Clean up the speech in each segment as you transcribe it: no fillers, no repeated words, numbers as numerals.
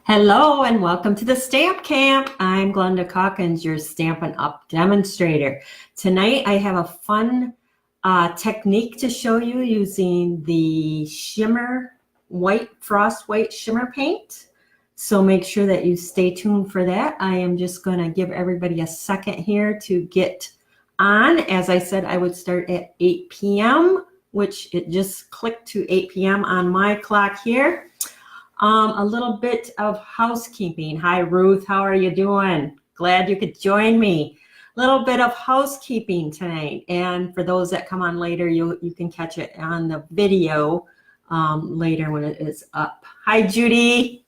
Hello and welcome to the Stamp Camp. I'm Glenda Calkins, your Stampin' Up! Demonstrator. Tonight I have a fun technique to show you using the shimmer white, frost white shimmer paint. So make sure that you stay tuned for that. I am just going to give everybody a second here to get on. As I said, I would start at 8 p.m., which it just clicked to 8 p.m. on my clock here. A little bit of housekeeping. Hi, Ruth. How are you doing? Glad you could join me. A little bit of housekeeping tonight. And for those that come on later, you can catch it on the video later when it is up. Hi, Judy.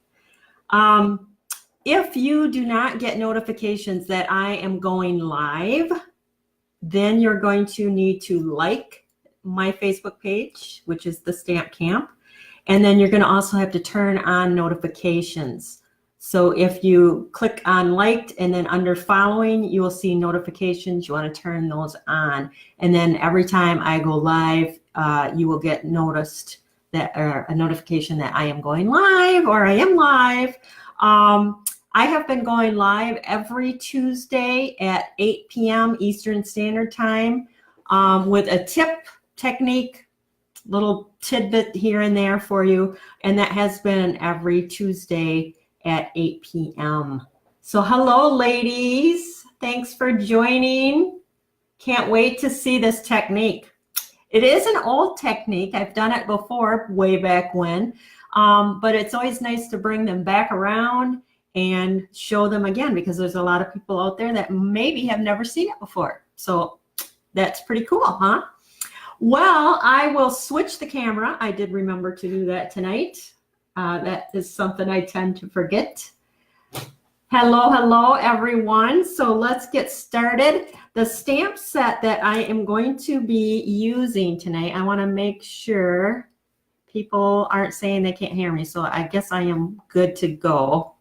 If you do not get notifications that I am going live, then you're going to need to like my Facebook page, which is the Stamp Camp. And then you're going to also have to turn on notifications. So if you click on liked and then under following, you will see notifications. You want to turn those on. And then every time I go live, you will get noticed that a notification that I am going live or I am live. I have been going live every Tuesday at 8 p.m. Eastern Standard Time with a tip, technique, little tidbit here and there for you, and that has been every Tuesday at 8 p.m. So hello, ladies. Thanks for joining. Can't wait to see this technique. It is an old technique. I've done it before, way back when, but it's always nice to bring them back around and show them again because there's a lot of people out there that maybe have never seen it before. So that's pretty cool, huh? Well, I will switch the camera. I did remember to do that tonight. That is something I tend to forget. Hello, everyone. So let's get started. The stamp set that I am going to be using tonight, I want to make sure people aren't saying they can't hear me. So I guess I am good to go.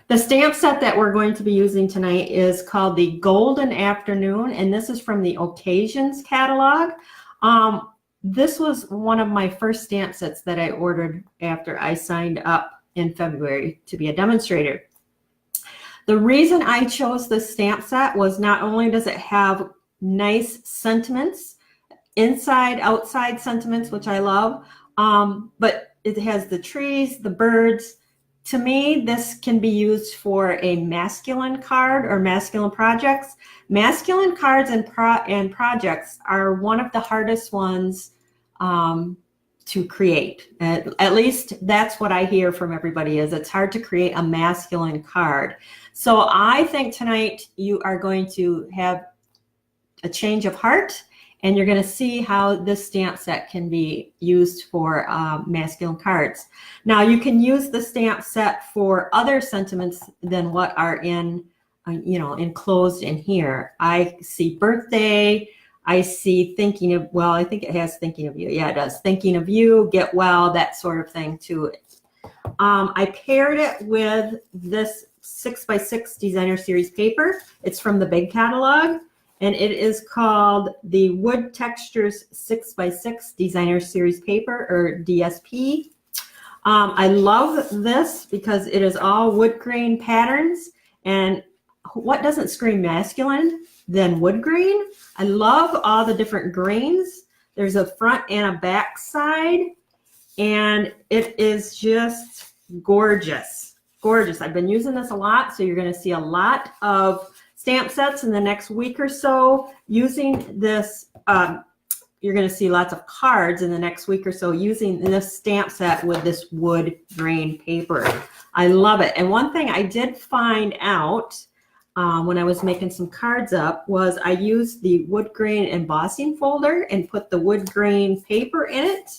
The stamp set that we're going to be using tonight is called the Golden Afternoon, and this is from the Occasions catalog. This was one of my first stamp sets that I ordered after I signed up in February to be a demonstrator. The reason I chose this stamp set was not only does it have nice sentiments, inside, outside sentiments, which I love, but it has the trees, the birds. To me, this can be used for a masculine card or masculine projects. Masculine cards and projects are one of the hardest ones to create. At least that's what I hear from everybody is it's hard to create a masculine card. So I think tonight you are going to have a change of heart and you're going to see how this stamp set can be used for masculine cards. Now you can use the stamp set for other sentiments than what are in, enclosed in here. I see birthday. I see thinking of, well, I think it has thinking of you. Yeah, it does. Thinking of you, get well, that sort of thing to it. I paired it with this 6x6 Designer Series paper. It's from the big catalog. And it is called the Wood Textures 6x6 Designer Series Paper, or DSP. I love this because it is all wood grain patterns. And what doesn't scream masculine than wood grain? I love all the different grains. There's a front and a back side. And it is just gorgeous. Gorgeous. I've been using this a lot, so you're going to see a lot of stamp sets in the next week or so using this. You're going to see lots of cards in the next week or so using this stamp set with this wood grain paper. I love it. And one thing I did find out when I was making some cards up was I used the wood grain embossing folder and put the wood grain paper in it.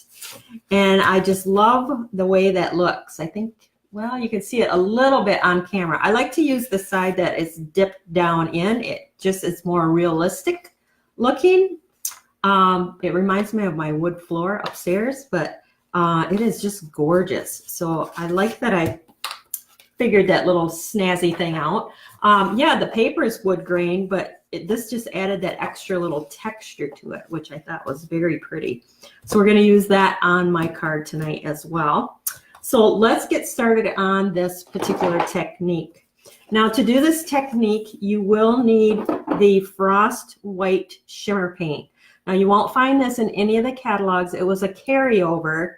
And I just love the way that looks. I think, well, you can see it a little bit on camera. I like to use the side that is dipped down in. It just is more realistic looking. It reminds me of my wood floor upstairs, but it is just gorgeous. So I like that I figured that little snazzy thing out. Yeah, the paper is wood grain, but this just added that extra little texture to it, which I thought was very pretty. So we're going to use that on my card tonight as well. So let's get started on this particular technique. Now to do this technique, you will need the Frost White Shimmer Paint. Now you won't find this in any of the catalogs. It was a carryover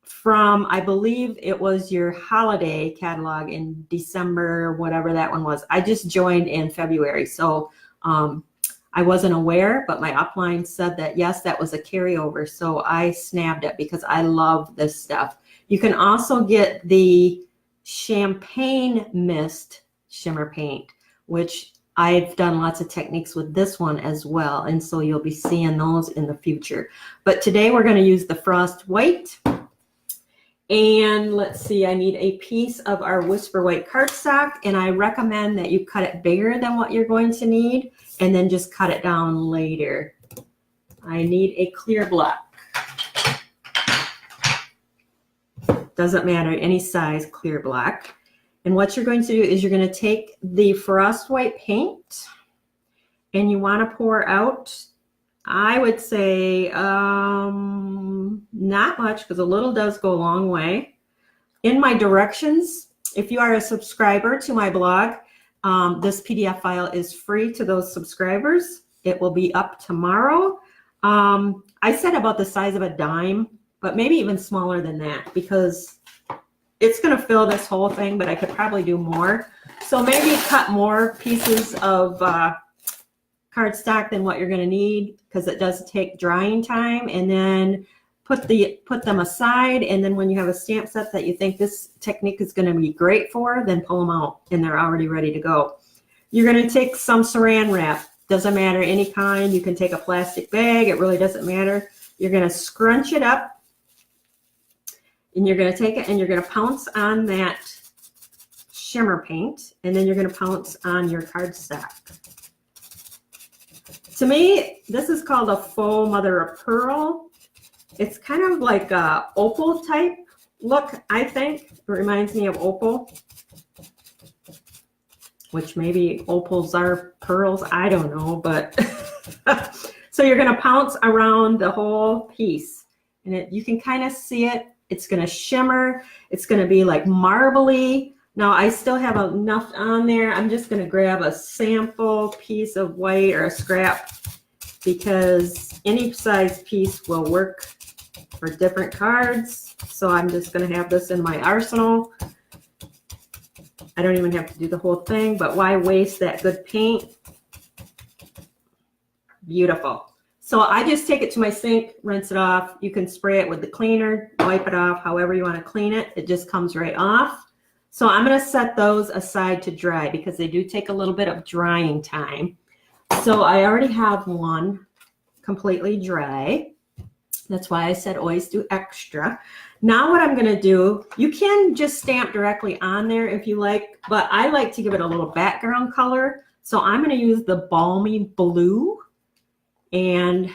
from, I believe it was your holiday catalog in December, whatever that one was. I just joined in February, so I wasn't aware, but my upline said that yes, that was a carryover. So I snabbed it because I love this stuff. You can also get the Champagne Mist Shimmer Paint, which I've done lots of techniques with this one as well. And so you'll be seeing those in the future. But today we're going to use the Frost White. And let's see, I need a piece of our Whisper White cardstock, and I recommend that you cut it bigger than what you're going to need and then just cut it down later. I need a clear block. Doesn't matter, any size clear block. And what you're going to do is you're going to take the Frost White paint and you want to pour out, I would say not much, because a little does go a long way. In my directions, if you are a subscriber to my blog, this PDF file is free to those subscribers. It will be up tomorrow. I said about the size of a dime, but maybe even smaller than that, because it's going to fill this whole thing, but I could probably do more. So maybe cut more pieces of cardstock than what you're going to need, because it does take drying time, and then put them aside. And then when you have a stamp set that you think this technique is going to be great for, then pull them out and they're already ready to go. You're going to take some saran wrap, doesn't matter, any kind. You can take a plastic bag, it really doesn't matter. You're going to scrunch it up, and you're going to take it and you're going to pounce on that shimmer paint, and then you're going to pounce on your cardstock. To me, this is called a faux mother of pearl. It's kind of like a opal type look, I think. It reminds me of opal, which maybe opals are pearls, I don't know, but so you're going to pounce around the whole piece, and you can kind of see it. It's going to shimmer. It's going to be like marbly. Now I still have enough on there. I'm just going to grab a sample piece of white or a scrap, because any size piece will work for different cards. So I'm just going to have this in my arsenal. I don't even have to do the whole thing, but why waste that good paint? Beautiful. So I just take it to my sink, rinse it off. You can spray it with the cleaner, wipe it off, however you want to clean it. It just comes right off. So I'm going to set those aside to dry, because they do take a little bit of drying time. So I already have one completely dry. That's why I said always do extra. Now what I'm going to do, you can just stamp directly on there if you like, but I like to give it a little background color. So I'm going to use the Balmy Blue. And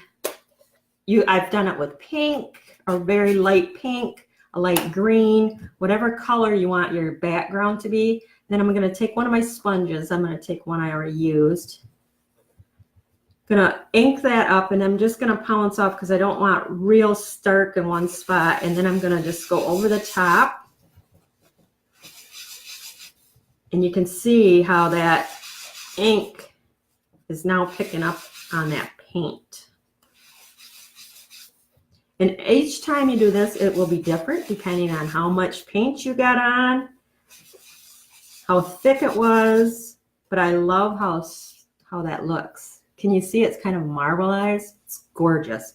I've done it with pink, or very light pink, a light green, whatever color you want your background to be. Then I'm going to take one of my sponges. I'm going to take one I already used. Going to ink that up, and I'm just going to pounce off because I don't want real stark in one spot. And then I'm going to just go over the top. And you can see how that ink is now picking up on that paint. And each time you do this, it will be different depending on how much paint you got on, how thick it was, but I love how that looks. Can you see it's kind of marbleized? It's gorgeous.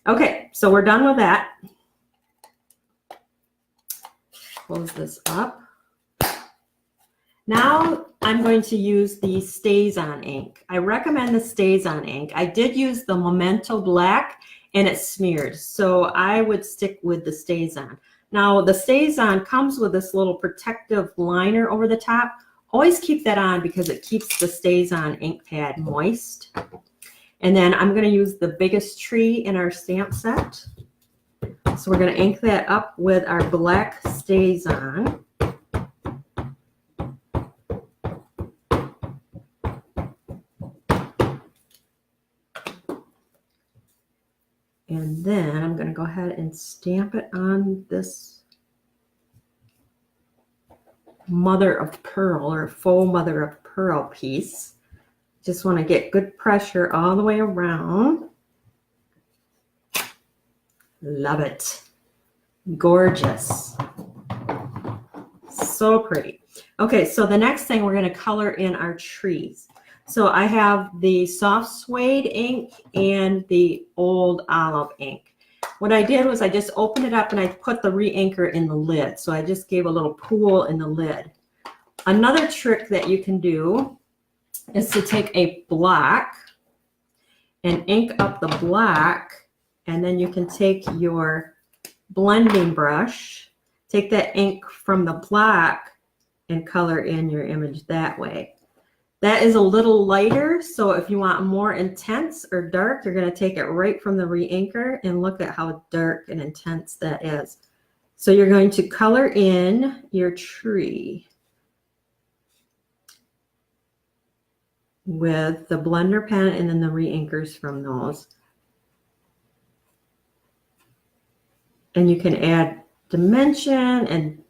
Okay, so we're done with that. Close this up. Now I'm going to use the StazOn ink. I recommend the StazOn ink. I did use the Memento Black, and it smeared, so I would stick with the StazOn. Now the StazOn comes with this little protective liner over the top. Always keep that on, because it keeps the StazOn ink pad moist. And then I'm going to use the biggest tree in our stamp set. So we're going to ink that up with our black StazOn. And then I'm going to go ahead and stamp it on this mother of pearl or faux mother of pearl piece. Just want to get good pressure all the way around. Love it. Gorgeous. So pretty. Okay, so the next thing we're going to color in our trees. So I have the soft suede ink and the old olive ink. What I did was I just opened it up and I put the re-inker in the lid. So I just gave a little pool in the lid. Another trick that you can do is to take a block and ink up the block, and then you can take your blending brush, take that ink from the block and color in your image that way. That is a little lighter, so if you want more intense or dark, you're going to take it right from the re-inker, and look at how dark and intense that is. So you're going to color in your tree with the blender pen and then the re-inkers from those. And you can add dimension and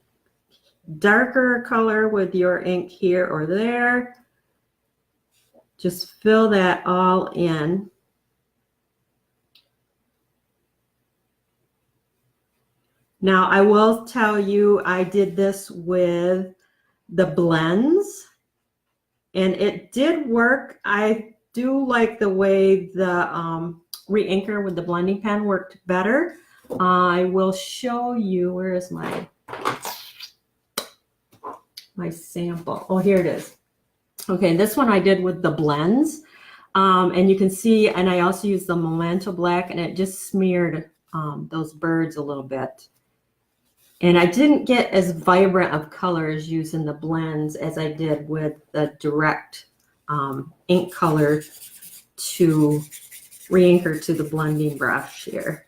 darker color with your ink here or there. Just fill that all in. Now I will tell you, I did this with the blends and it did work. I do like the way the re-inker with the blending pen worked better. I will show you, where is my sample? Oh, here it is. Okay, this one I did with the blends. And you can see, and I also used the Memento Black, and it just smeared those birds a little bit. And I didn't get as vibrant of colors using the blends as I did with the direct ink color to re-inker to the blending brush here.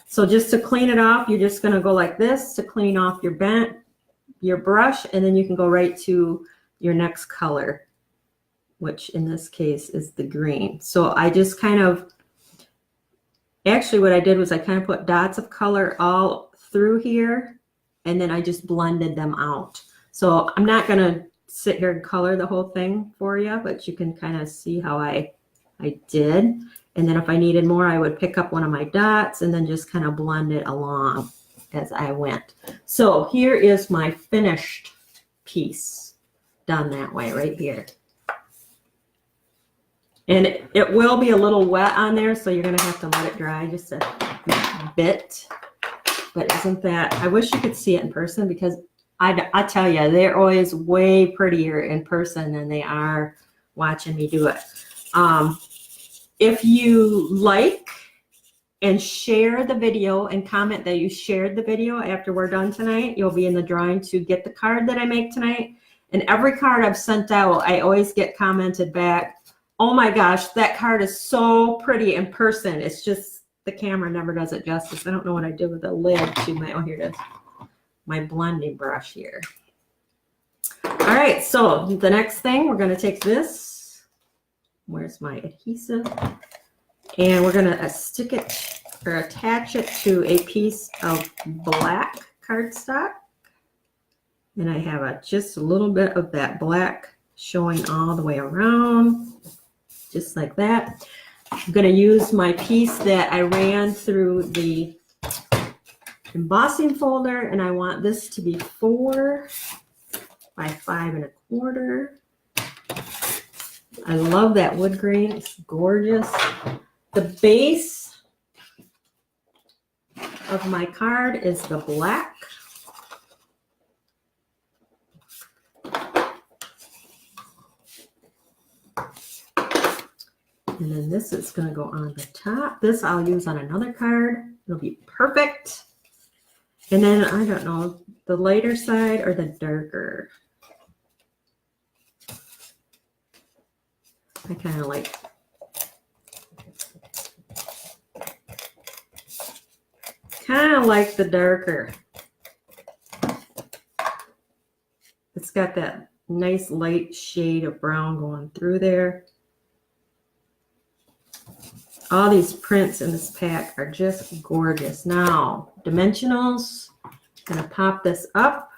So just to clean it off, you're just going to go like this to clean off your brush, and then you can go right to your next color, which in this case is the green. So I just kind of, actually what I did was I kind of put dots of color all through here, and then I just blended them out. So I'm not going to sit here and color the whole thing for you, but you can kind of see how I did. And then if I needed more, I would pick up one of my dots and then just kind of blend it along as I went. So here is my finished piece done that way right here. And it will be a little wet on there, so you're going to have to let it dry just a bit. But isn't that, I wish you could see it in person, because I tell you, they're always way prettier in person than they are watching me do it. If you like and share the video and comment that you shared the video after we're done tonight, you'll be in the drawing to get the card that I make tonight. And every card I've sent out, I always get commented back, oh my gosh, that card is so pretty in person. It's just the camera never does it justice. I don't know what I did with the lid to my, oh, here it is, my blending brush here. All right, so the next thing, we're going to take this, where's my adhesive, and we're going to stick it or attach it to a piece of black cardstock. And I have just a little bit of that black showing all the way around, just like that. I'm going to use my piece that I ran through the embossing folder, and I want this to be 4 by 5 1/4. I love that wood grain. It's gorgeous. The base of my card is the black. And then this is going to go on the top. This I'll use on another card. It'll be perfect. And then, I don't know, the lighter side or the darker. I kind of like the darker. It's got that nice light shade of brown going through there. All these prints in this pack are just gorgeous. Now, dimensionals, gonna pop this up.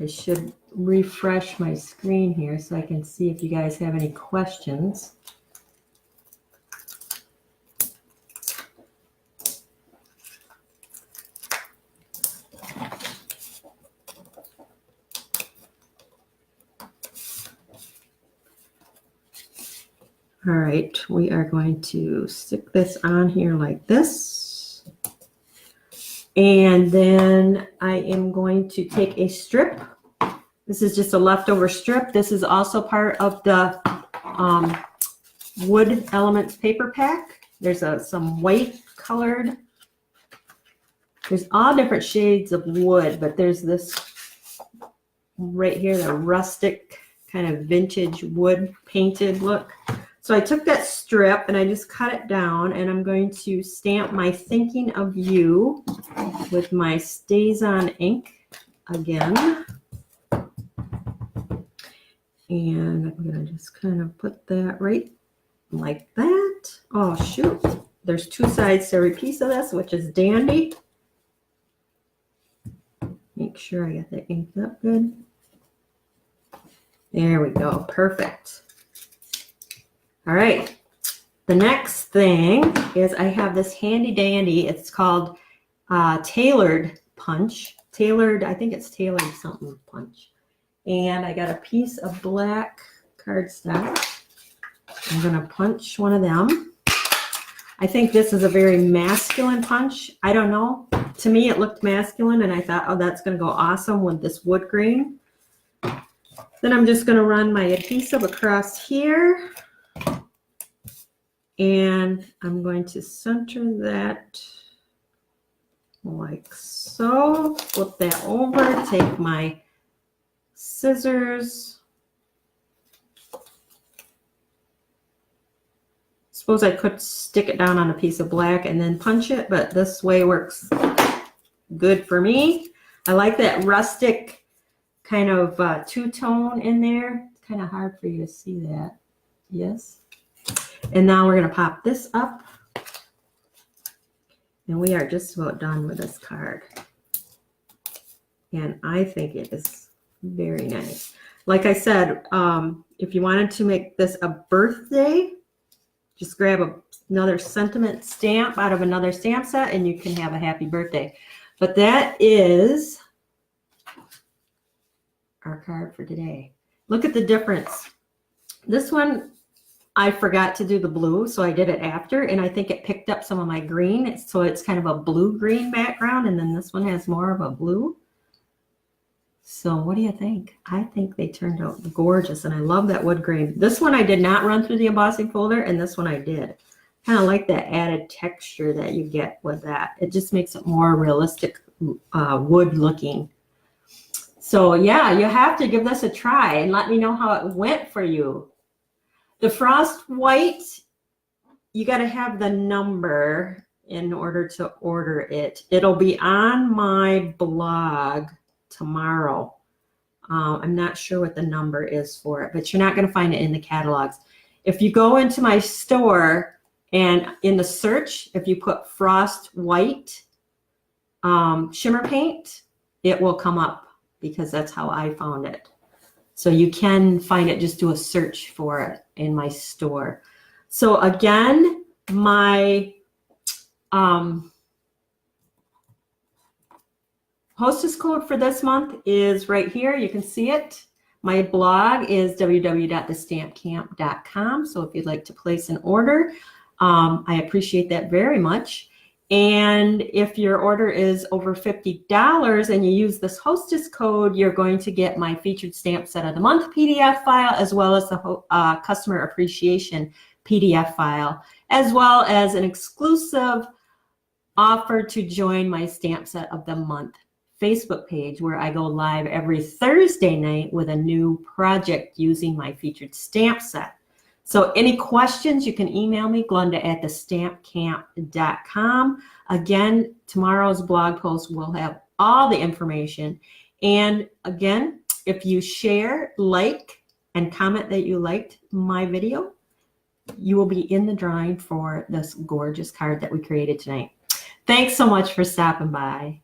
I should refresh my screen here so I can see if you guys have any questions. All right, we are going to stick this on here like this. And then I am going to take a strip. This is just a leftover strip. This is also part of the Wood Elements paper pack. There's some white colored. There's all different shades of wood, but there's this right here, the rustic kind of vintage wood painted look. So I took that strip and I just cut it down, and I'm going to stamp my Thinking of You with my StazOn ink again. And I'm going to just kind of put that right like that. Oh, shoot. There's two sides to every piece of this, which is dandy. Make sure I get the ink up good. There we go. Perfect. All right. The next thing is I have this handy dandy. It's called Tailored Punch. Tailored, I think it's Tailored something punch. And I got a piece of black cardstock. I'm going to punch one of them. I think this is a very masculine punch. I don't know. To me, it looked masculine, and I thought, oh, that's going to go awesome with this wood grain. Then I'm just going to run my adhesive across here. And I'm going to center that like so. Flip that over. Take my scissors. Suppose I could stick it down on a piece of black and then punch it, but this way works good for me. I like that rustic kind of two-tone in there. It's kind of hard for you to see that. Yes. And now we're going to pop this up. And we are just about done with this card. And I think it is very nice. Like I said, if you wanted to make this a birthday, just grab another sentiment stamp out of another stamp set and you can have a happy birthday. But that is our card for today. Look at the difference. This one, I forgot to do the blue, so I did it after, and I think it picked up some of my green. So it's kind of a blue-green background, and then this one has more of a blue. So what do you think? I think they turned out gorgeous, and I love that wood grain. This one I did not run through the embossing folder, and this one I did. Kind of like that added texture that you get with that. It just makes it more realistic wood looking. So yeah, you have to give this a try and let me know how it went for you. The frost white, you got to have the number in order to order it. It'll be on my blog tomorrow. I'm not sure what the number is for it, but you're not going to find it in the catalogs. If you go into my store and in the search, if you put frost white shimmer paint, it will come up because that's how I found it. So you can find it, just do a search for it in my store. So again, my hostess code for this month is right here. You can see it. My blog is www.thestampcamp.com. So if you'd like to place an order, I appreciate that very much. And if your order is over $50 and you use this hostess code, you're going to get my featured stamp set of the month PDF file, as well as the customer appreciation PDF file, as well as an exclusive offer to join my stamp set of the month Facebook page, where I go live every Thursday night with a new project using my featured stamp set. So any questions, you can email me, glenda@thestampcamp.com. Again, tomorrow's blog post will have all the information. And again, if you share, like, and comment that you liked my video, you will be in the drawing for this gorgeous card that we created tonight. Thanks so much for stopping by.